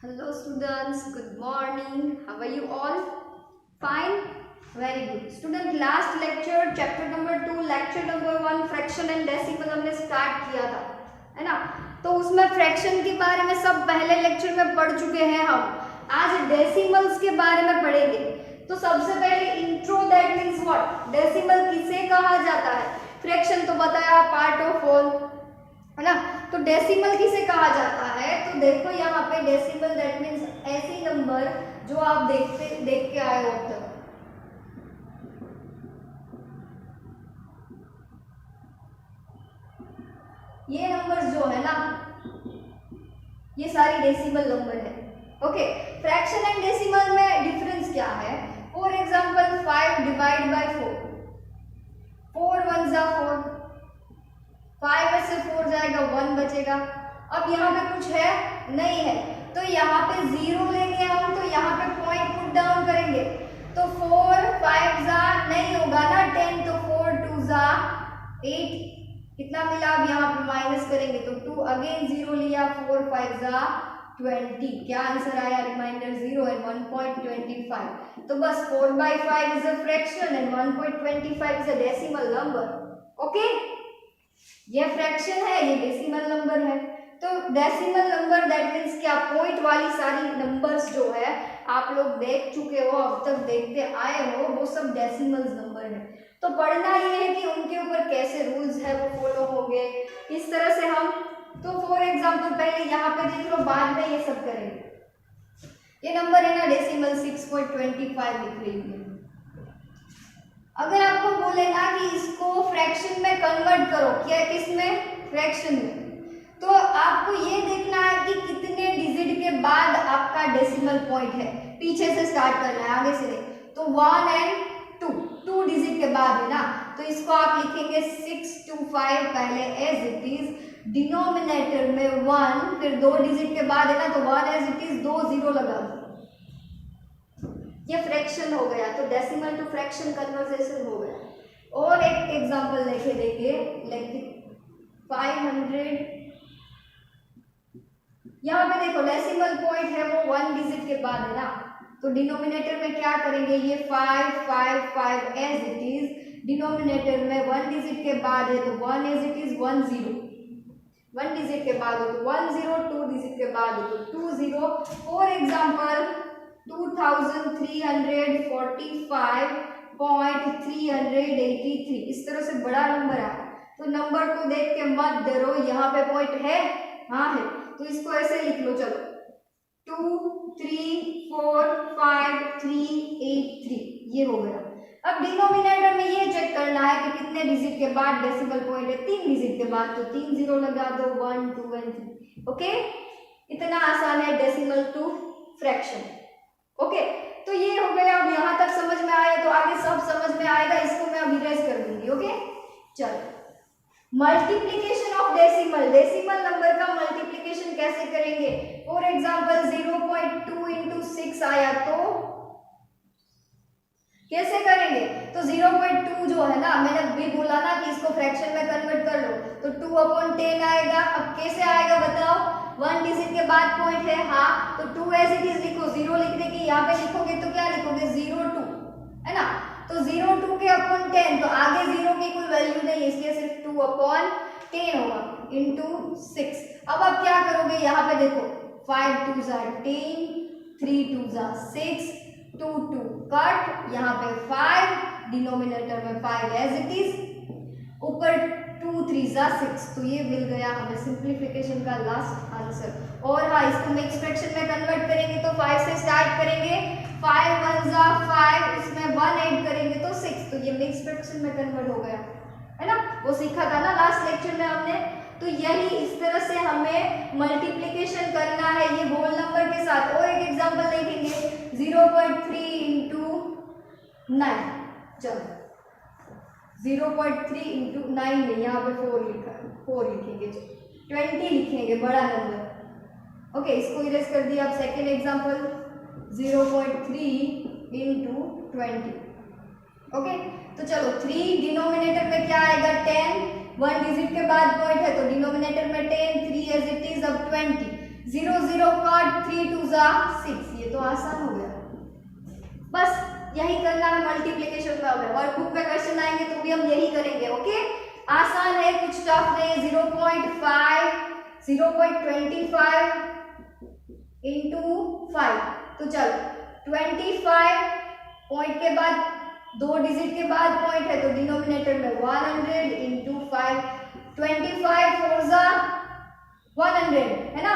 Hello students, good morning. How are you all? Fine? Very good. Student, last lecture chapter number 2 lecture number 1 fraction and decimal हमने start किया था, है ना। तो उसमें fraction के बारे में सब पहले लेक्चर में पढ़ चुके हैं। हम आज डेसिमल्स के बारे में पढ़ेंगे। तो सबसे पहले intro, that means what, decimal किसे कहा जाता है। फ्रैक्शन तो बताया, पार्ट ऑफ होल, है ना। तो डेसिमल किसे कहा जाता है, तो देखो यहाँ पे डेसिमल दैट मीन्स ऐसी नंबर जो आप देख के आए हो अब तक। ये नंबर्स जो है ना, ये सारी डेसिमल नंबर है। ओके, फ्रैक्शन एंड डेसिमल में डिफरेंस क्या है। फॉर एग्जांपल 5 डिवाइड बाय 4, 4 1 जा 4, 5 में से 4 जाएगा, 1 बचेगा। अब यहाँ पे कुछ है नहीं है, तो यहाँ पे 0 लेंगे हम, तो यहाँ पे पॉइंट पुट डाउन करेंगे। तो 4 5 जा नहीं होगा ना 10, तो 4 2 जा 8, कितना मिला। अब यहाँ पे माइनस करेंगे तो 2, अगेन 0 लिया, 4 5 जा 20, क्या आंसर आया, रिमाइंडर 0 एंड 1.25। तो बस 4/5 is a fraction and 1.25 is a decimal number. Okay, ये फ्रैक्शन है, ये डेसिमल नंबर है। तो डेसिमल नंबर दैट मीन्स क्या, पॉइंट वाली सारी नंबर्स जो है आप लोग देख चुके हो, अब तक देखते आए हो, वो सब डेसिमल नंबर है। तो पढ़ना ये है कि उनके ऊपर कैसे रूल्स है वो फॉलो होंगे, इस तरह से हम। तो फॉर एग्जांपल पहले यहाँ पे देख लो, बाद में ये सब करेंगे। ये नंबर है ना डेसिमल 6.25 लिख रही है। अगर आपको बोले ना कि इसको फ्रैक्शन में कन्वर्ट करो, क्या किसमें, फ्रैक्शन में, तो आपको ये देखना है कि कितने डिजिट के बाद आपका डेसिमल पॉइंट है। पीछे से स्टार्ट करना है, आगे से नहीं। तो 1 एंड 2 डिजिट के बाद है ना, तो इसको आप लिखेंगे 625 पहले एज इट इज, डिनोमिनेटर में 1, फिर 2 डिजिट के बाद है ना, तो 1 एज इट इज, 2 0 लगा दो, ये फ्रैक्शन हो गया। तो डेसिमल टू फ्रैक्शन कन्वर्सेशन हो गया। और एक एग्जांपल लेके देखिए, लाइक 500, यहाँ पे देखो डेसिमल पॉइंट है वो 1 डिजिट के बाद है ना, तो डिनोमिनेटर में क्या करेंगे, ये 5 5 5 एज इट इज, डिनोमिनेटर में 1 डिजिट के बाद है तो 1 एज इट इज, 1 0, 1 डिजिट के बाद हो तो 1 0, 2 डिजिट के बाद हो तो 2 0। फॉर एग्जांपल 2345.383, इस तरह से बड़ा नंबर आया। तो नंबर को देख के मत डरो, यहाँ पे पॉइंट है, हाँ है, तो इसको ऐसे लिख लो। चलो 2 3 4 5 3 8 3, ये हो गया। अब डिनोमिनेटर में ये चेक करना है कि कितने डिजिट के बाद डेसिमल पॉइंट है, 3 डिजिट के बाद, तो 3 0 लगा दो, 1 2 एंड 3। ओके, इतना आसान है डेसिमल टू फ्रैक्शन। ओके, तो ये हो गया। अब यहाँ तक समझ में आया, तो आगे सब समझ में आएगा, इसको मैं अब इरेज कर दूंगी। ओके, चलो multiplication of decimal, decimal number का मल्टीप्लीकेशन कैसे करेंगे। फॉर एग्जांपल 0.2 इंटू 6 आया, तो कैसे करेंगे। तो 0.2 जो है ना, मैंने भी बोला ना कि इसको फ्रैक्शन में कन्वर्ट कर लो, तो 2/10 आएगा। अब कैसे आएगा बताओ, 1 डिजिट के बाद पॉइंट है, हाँ, तो 2 एज इट इज लिखो, 0 लिखने की यहाँ पे लिखोगे तो क्या लिखोगे, 0.2, है ना। तो 0.2 के अपॉन 10, तो आगे 0 की कोई वैल्यू नहीं है, इसलिए सिर्फ 2/10 होगा इंटू 6। अब आप क्या करोगे, यहाँ पे देखो 5 2 जा 10, 3 2 जा 6, 2 2 कट, यहाँ पे 5, डिनोमिनेटर में 5 एज इट इज, ऊपर 2 3 जा 6, तो ये मिल गया हमें सिंप्लीफिकेशन का लास्ट आंसर। और हाँ, इसको मिक्स फ्रैक्शन में कन्वर्ट करेंगे तो 5 से स्टार्ट करेंगे, 5 1 जा 5, इसमें 1 ऐड करेंगे तो 6, तो ये मिक्स फ्रैक्शन में कन्वर्ट हो गया, है ना। वो सीखा था ना लास्ट लेक्चर में हमने। तो यही इस तरह से हमें मल्टीप्लीकेशन करना है ये होल नंबर के साथ। और एक एग्जांपल देखेंगे 0.3 इंटू 9, चलो 0.3 इंटू 9 में यहाँ पे 4 लिखा है, 4 लिखेंगे, 20 लिखेंगे, बड़ा नंबर। ओके, इसको इरेज कर दिया। अब सेकेंड एग्जांपल 0.3 इंटू 20। ओके, तो चलो 3 डिनोमिनेटर में क्या आएगा, 10, 1 डिजिट के बाद पॉइंट है तो डिनोमिनेटर में 10, 3 एज इट इज, अब 20, 0 0 कट, 3 2 जा 6। ये तो आसान हो गया, बस यही करना है मल्टीप्लिकेशन में। अब वर्कबुक में क्वेश्चन आएंगे तो भी हम यही करेंगे। ओके, आसान है, कुछ टफ नहीं। 0.5 0.25 इंटू 5, तो चलो 25 पॉइंट के बाद 2 डिजिट के बाद पॉइंट है तो डिनोमिनेटर में 100 इंटू 5, 25 4 जा 100 है ना,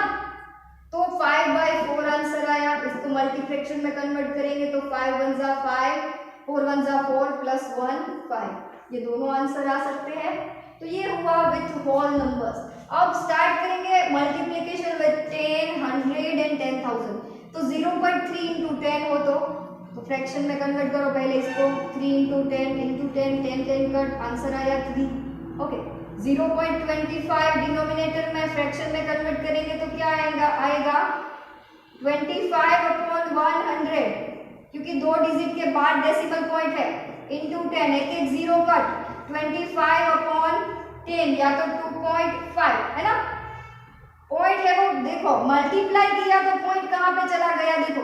तो 5/4 आंसर आया। इसको मल्टीफ्रैक्शन में कन्वर्ट करेंगे तो 5 1 जा 5, 4 1 जा 4 प्लस 1 5, ये दोनों आंसर आ सकते हैं। तो ये हुआ विथ होल नंबर्स। अब स्टार्ट करेंगे मल्टीप्लिकेशन विथ 10, 100 एंड 10,000। तो 0.3 इंटू 10 हो तो फ्रैक्शन में कन्वर्ट करो पहले इसको। 3 इंटू 10 इंटू 10, 10 10 कट, आंसर आया 3। ओके, 0.25 डिनोमिनेटर में फ्रैक्शन में कन्वर्ट करेंगे तो क्या आएगा 25/100, क्योंकि 2 डिजिट के बाद डेसिमल पॉइंट है, इंटू 10, एक 0 कट, 25/10 या तो 2.5 है ना। पॉइंट है वो, देखो मल्टीप्लाई किया तो पॉइंट कहाँ पे चला गया, देखो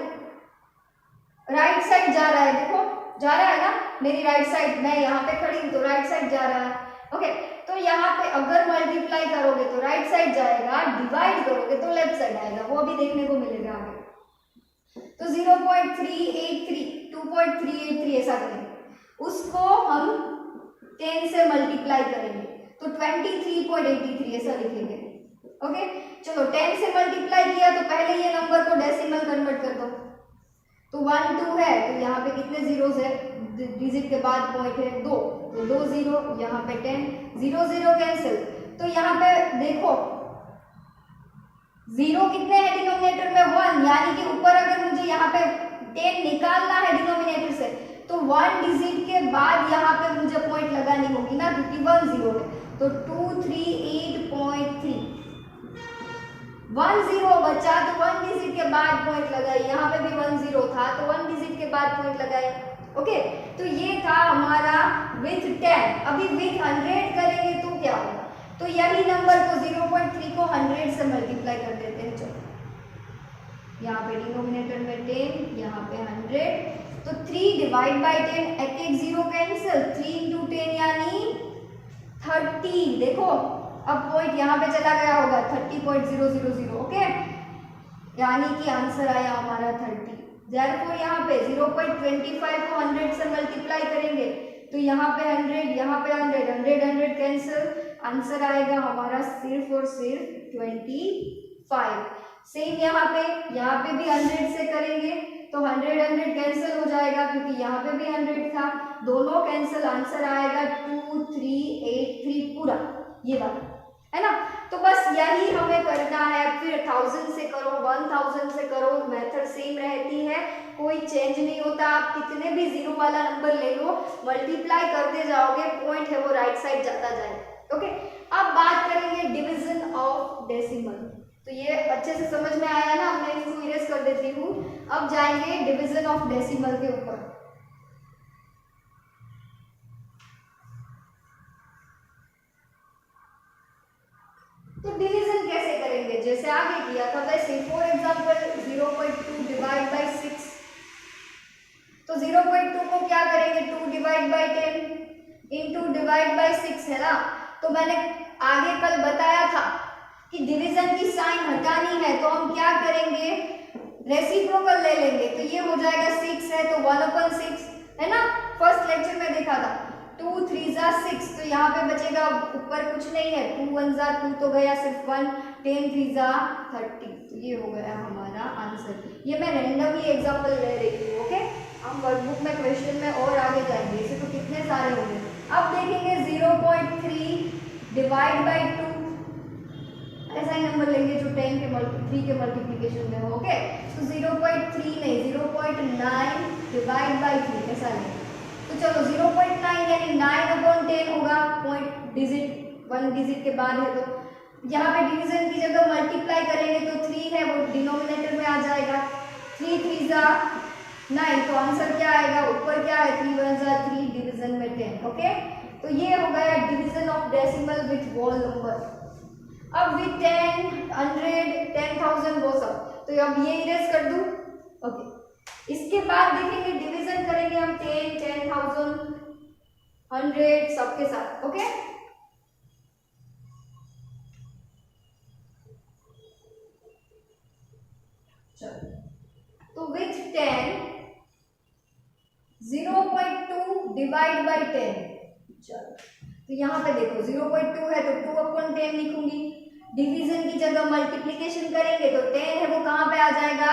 राइट साइड जा रहा है, देखो जा रहा है ना, मेरी राइट साइड, मैं यहाँ पे खड़ी हूँ तो राइट साइड जा रहा है। ओके, तो यहाँ पे अगर मल्टीप्लाई करोगे तो राइट साइड जाएगा, डिवाइड करोगे तो लेफ्ट साइड आएगा, वो अभी देखने को मिलेगा आगे। तो 0.383 2.383 ऐसा करेंगे, उसको हम 10 से मल्टीप्लाई करेंगे तो 23.83 ऐसा लिखेंगे। ओके, चलो 10 से मल्टीप्लाई किया तो पहले ये नंबर को डेसिमल कन्वर्ट कर दो, तो 1 2 है तो यहाँ पे कितने जीरोस है, डिजिट के बाद पॉइंट है 2, तो 2 0, यहाँ पे 10, 0 0 कैंसिल। तो यहाँ पे देखो 0 कितने हैं डिनोमिनेटर में 1, यानी कि ऊपर अगर मुझे यहाँ पे 10 निकालना है डिनोमिनेटर से तो 1 डिजिट के बाद यहाँ पे मुझे पॉइंट लगानी होगी ना, क्योंकि 1 0 है, तो 238.3, 1 0 बचा तो 1 डिजिट के बाद पॉइंट लगाई, यहाँ पे भी 1 0 था तो 1 डिजिट के बाद पॉइंट लगाई। ओके, तो ये था हमारा विथ 10। अभी विथ 100 करेंगे तो क्या होगा, तो यही नंबर को 0.3 को 100 से मल्टीप्लाई कर देते हैं। चलो यहाँ पे डिनोमिनेटर में 10, यहाँ पे 100, तो 3 डिवाइड बाई 10, एक 0 कैंसिल, 3 इंटू 10 यानी 30। देखो अब पॉइंट यहाँ पे चला गया होगा 30.000। ओके, यानी कि आंसर आया हमारा 30। देयरफॉर यहाँ पे 0.25 को 100 से मल्टीप्लाई करेंगे तो यहाँ पे 100, यहाँ पे 100 कैंसिल, आंसर आएगा हमारा सिर्फ और सिर्फ 25। सेम यहाँ पे भी 100 से करेंगे तो 100 कैंसिल हो जाएगा, क्योंकि यहाँ पे भी 100 था, दोनों कैंसिल, आंसर आएगा 2383 पूरा, ये वाला है ना। तो बस यही हमें करना है। फिर 1000 से करो, 1000 से करो, मेथड सेम रहती है, कोई चेंज नहीं होता। आप कितने भी जीरो वाला नंबर ले लो, मल्टीप्लाई करते जाओगे, पॉइंट है वो राइट साइड जाता जाएगा। ओके, अब बात करेंगे डिवीजन ऑफ डेसिमल। तो ये अच्छे से समझ में आया ना, मैं इसको इरेज कर देती हूँ। अब जाएंगे डिवीजन ऑफ डेसिमल के ऊपर। तो डिवीजन कैसे करेंगे, जैसे आगे किया था वैसे। फॉर एग्जांपल 0.2 डिवाइड बाय 6, तो 0.2 को क्या करेंगे 2 divide by 10 into divide by 6 है ना। तो मैंने आगे कल बताया था कि डिवीजन की साइन हटानी है तो हम क्या करेंगे, रेसिप्रोकल ले लेंगे। तो ये हो जाएगा 6 है तो 1/6 है ना, फर्स्ट लेक्चर में देखा था। 2 3 जा 6, तो यहाँ पे बचेगा ऊपर कुछ नहीं है, 2 1 जा 2 तो गया सिर्फ 1, 10 3 जा 30, तो ये हो गया हमारा आंसर। ये मैं रैंडमली एग्जांपल ले रही हूँ। ओके, हम वर्कबुक में क्वेश्चन में और आगे जाएंगे, इसे तो कितने सारे होंगे। अब देखेंगे 0.3 डिवाइड बाई 2, ऐसा ही नंबर लेंगे जो 10 के 3 के मल्टीप्लिकेशन में हो। ओके, तो 0.3 नहीं 0.9 डिवाइड बाई 3 ऐसा लेंगे। तो चलो 0.9 यानी 9/10 होगा, पॉइंट डिजिट 1 डिजिट के बाद है, तो यहाँ पे डिवीजन की जगह मल्टीप्लाई करेंगे तो 3 है वो डिनोमिनेटर में आ जाएगा। 3 3 जा 9, तो आंसर क्या आएगा, ऊपर क्या है 3 1 जा 3, डिवीजन में 10। ओके, तो ये हो गया division of decimal with whole number. अब विथ 10, 100, 10,000 वो सब, तो अब ये इरेज कर दूं। ओके, इसके बाद देखेंगे डिवीजन करेंगे हम 10, 10,000, 100 सबके साथ। ओके, चलो, तो विथ 10 0.2 डिवाइड बाई 10। चलो, तो यहाँ पे देखो 0.2 है तो 2/10 लिखूंगी। डिवीजन की जगह मल्टीप्लिकेशन करेंगे तो 10 है वो कहाँ पे आ जाएगा,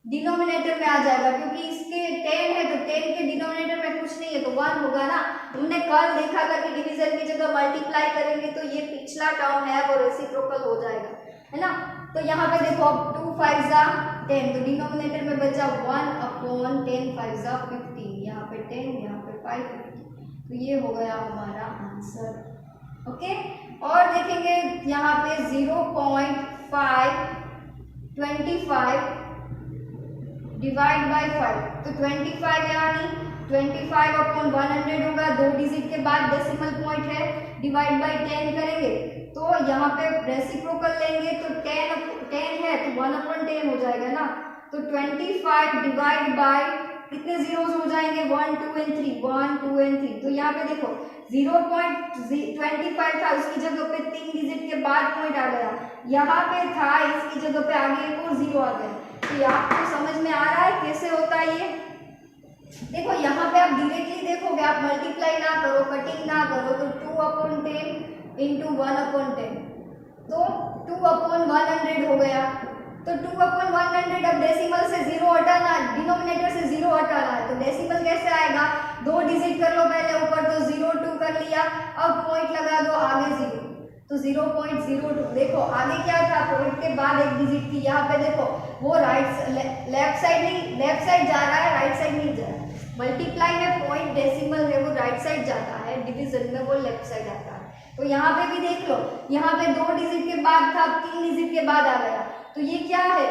डिनोमिनेटर में आ जाएगा, क्योंकि इसके 10 है तो 10 के डिनोमिनेटर में कुछ नहीं है तो 1 होगा ना। हमने कल देखा था कि डिवीजन की जगह मल्टीप्लाई करेंगे तो ये पिछला टर्म है वो रेसिप्रोकल हो जाएगा, है ना। तो यहाँ पे देखो अब 2 5 जा 10, तो डिनोमिनेटर में बचा 1/10 5 जा 15, यहाँ पे 10, यहाँ पे 5, 15, तो ये हो गया हमारा आंसर। ओके, और देखेंगे यहाँ पे 0.5 25 डिवाइड बाई 5, तो 25 यानी 25/100 होगा, 2 डिजिट के बाद डेसिमल पॉइंट है, डिवाइड बाई 10 करेंगे तो यहाँ पे रेसिप्रोकल लेंगे तो 10 है तो 1/10 हो जाएगा ना। तो 25 डिवाइड बाई कितने जीरोस हो जाएंगे, 1 2 एंड 3, 1 2 एंड 3, तो यहाँ पे देखो 0.25 था उसकी जगह पे 3 डिजिट के बाद पॉइंट आ गया, यहाँ पे था इसकी जगह पे आगे एक और 0 आ गया। तो आपको समझ में आ रहा है कैसे होता है ये। देखो यहाँ पे आप डायरेक्टली देखोगे, आप मल्टीप्लाई ना करो, कटिंग ना करो, तो 2/10 इंटू 1/10, तो 2/100 हो गया। तो 2/100 अब डेसिमल से 0 हटाना, डिनोमिनेटर से 0 हटाना है, तो डेसिमल कैसे आएगा, 2 डिजिट कर लो पहले ऊपर, तो 0.2 कर लिया, अब पॉइंट लगा दो आगे 0, तो 0.02। देखो आगे क्या था, पॉइंट के बाद एक डिजिट थी, यहाँ पे देखो वो लेफ्ट साइड नहीं, लेफ्ट साइड जा रहा है, राइट साइड नहीं जा रहा है। मल्टीप्लाई में पॉइंट डेसिमल है वो राइट साइड जाता है, डिवीजन में वो लेफ्ट साइड आता है। तो यहाँ पे भी देख लो, यहाँ पे 2 डिजिट के बाद था, 3 डिजिट के बाद आ गया, तो ये क्या है,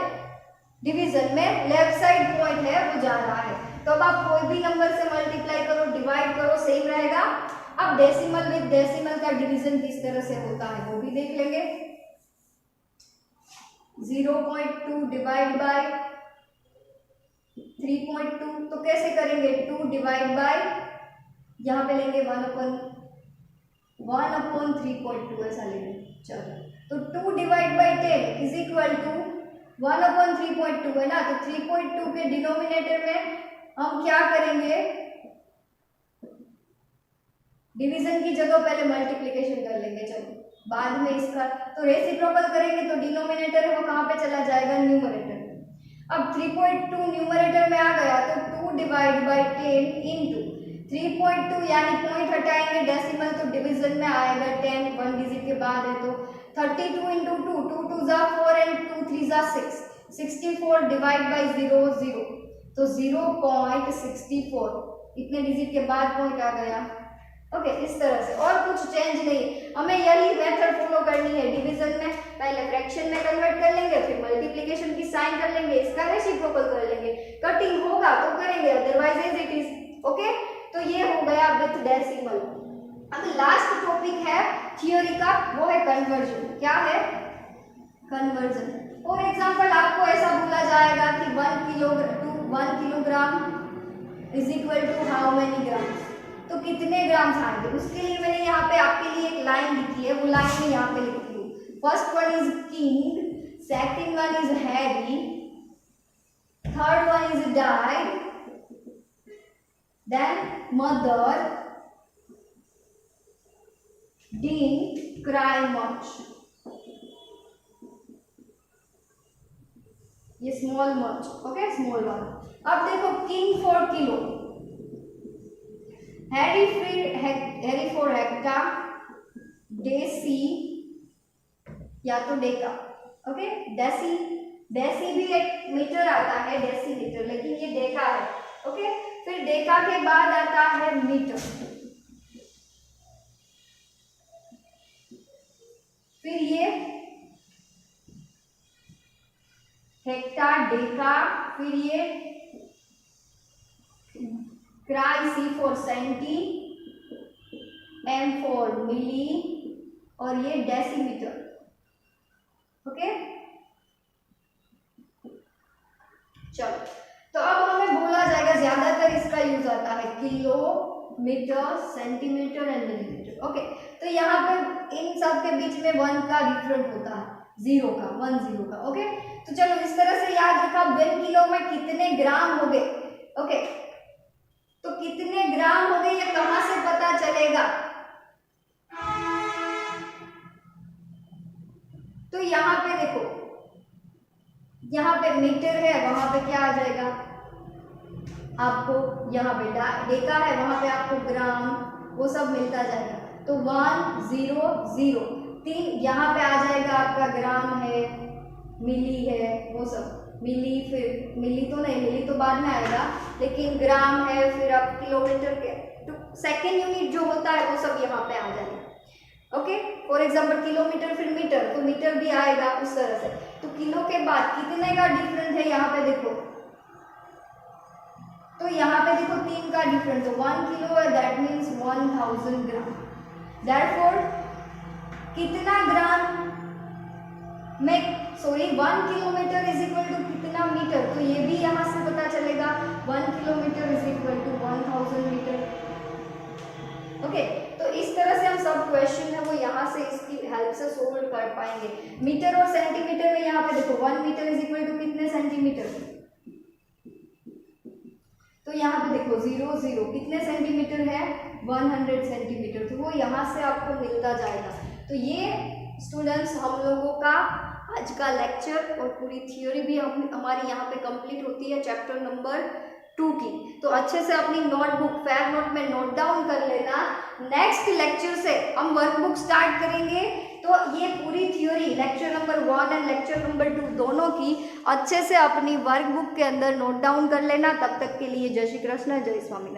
डिवीजन में लेफ्ट साइड पॉइंट है वो जा रहा है। तो अब आप कोई भी नंबर से मल्टीप्लाई करो, डिवाइड करो, सेम रहेगा। अब डेसिमल विद डेसिमल का डिवीजन किस तरह से होता है वो भी देख लेंगे। 0.2 डिवाइड बाय 3.2, तो कैसे करेंगे, 2 डिवाइड बाय, यहाँ पे लेंगे 1/3.2 ऐसा लेंगे। चलो, तो 2 divide by 10 is equal to 1/3.2 है ना, तो 3.2 के डिनोमिनेटर में हम क्या करेंगे, डिवीजन की जगह पहले मल्टीप्लिकेशन कर लेंगे, चलो बाद में इसका, तो रेसिप्रोकल करेंगे तो डिनोमिनेटर है वो कहाँ पे चला जाएगा, न्यूमरेटर में। अब 3.2 न्यूमरेटर में आ गया तो 2 डिवाइड बाई 10 इंटू 3.2 यानी पॉइंट हटाएंगे डेसिमल तो डिवीजन में आएगा 10, 1 डिजिट के बाद है तो 32 इंटू 2, 2 2 जा 4 एंड 2 3 जा 6, 64 डिवाइड बाई 0 0, तो 0.64 इतने डिजिट के बाद पॉइंट आ गया। ओके, इस तरह से, और कुछ चेंज नहीं, हमें यही मेथड फॉलो करनी है। डिवीजन में पहले फ्रैक्शन में कन्वर्ट कर लेंगे, फिर मल्टीप्लिकेशन की साइन कर लेंगे, इसका रेसिप्रोकल कर लेंगे, कटिंग होगा तो करेंगे, otherwise as it is. Okay, तो ये हो गया विथ डेसिमल। अब लास्ट टॉपिक है थियोरी का, वो है कन्वर्जन। क्या है, कन्वर्जन। फॉर एग्जांपल आपको ऐसा बोला जाएगा कि 1 kilogram is equal to how many grams, तो कितने ग्राम आएंगे, उसके लिए मैंने यहाँ पे आपके लिए एक लाइन लिखी है, वो लाइन में यहाँ पे लिखती हूँ। First one is king, second one is Harry, third one is died, then mother didn't cry much, ये small much, okay, small one. अब देखो king for kilo, Harry for hecto, deci या तो डेका। ओके, डेसी भी एक metre आता है, decimetre, लेकिन ये डेका है। ओके, फिर डेका के बाद आता है मीटर, फिर ये हेक्टा, डेका, फिर ये क्राई, C for centi, M for milli, और ये डेसीमीटर। ओके चलो, तो अब हमें बोला जाएगा, ज्यादातर इसका यूज आता है kilometre, centimetre and millimetre. Okay, तो यहाँ पे इन सब के बीच में 1 का डिफरेंट होता है, 0 का, 1 0 का। ओके, तो चलो इस तरह से याद रखा 1 किलो में कितने ग्राम हो गए। ओके, तो कितने ग्राम हो गए ये कहां से पता चलेगा? तो यहाँ पे देखो, यहाँ पे मीटर है, वहां पे क्या आ जाएगा आपको, यहाँ पे डेका है, वहां पे आपको ग्राम, वो सब मिलता जाएगा। तो 1 0 0 3 यहाँ पे आ जाएगा आपका, ग्राम है, मिली है, वो सब मिली, फिर मिली तो नहीं, मिली तो बाद में आएगा, लेकिन ग्राम है, फिर अब किलोमीटर के तो सेकेंड यूनिट जो होता है वो सब यहाँ पे आ जाएगा। ओके, फॉर एग्जाम्पल किलोमीटर, फिर मीटर, तो मीटर भी आएगा उस तरह से। तो किलो के बाद कितने का डिफरेंस है यहाँ पे देखो, तो यहाँ पे देखो 3 का डिफरेंस है, 1 किलो है, दैट मीन्स 1000 ग्राम। देयरफॉर कितना ग्राम में, sorry 1 kilometre is equal to कितना मीटर, तो ये भी यहाँ से पता चलेगा 1 kilometre is equal to 1000 metre. Okay, तो इस तरह से हम सब क्वेश्चन है वो यहाँ से इसकी हेल्प से सोल्व कर पाएंगे। मीटर और सेंटीमीटर में यहाँ पे देखो 1 मीटर इज इक्वल टू कितने सेंटीमीटर, तो यहाँ पे देखो 0 0 कितने सेंटीमीटर है, 100 सेंटीमीटर, तो वो यहाँ से आपको मिलता जाएगा। तो ये स्टूडेंट्स हम लोगों का आज का लेक्चर और पूरी थ्योरी भी हमारी यहाँ पे कंप्लीट होती है चैप्टर नंबर 2 की। तो अच्छे से अपनी नोटबुक फेयर नोट में नोट डाउन कर लेना। नेक्स्ट लेक्चर से हम वर्कबुक स्टार्ट करेंगे, तो ये पूरी theory lecture number 1 and lecture number 2 दोनों की अच्छे से अपनी वर्कबुक के अंदर नोट डाउन कर लेना। तब तक के लिए जय श्री कृष्ण, जय स्वामीनारायण।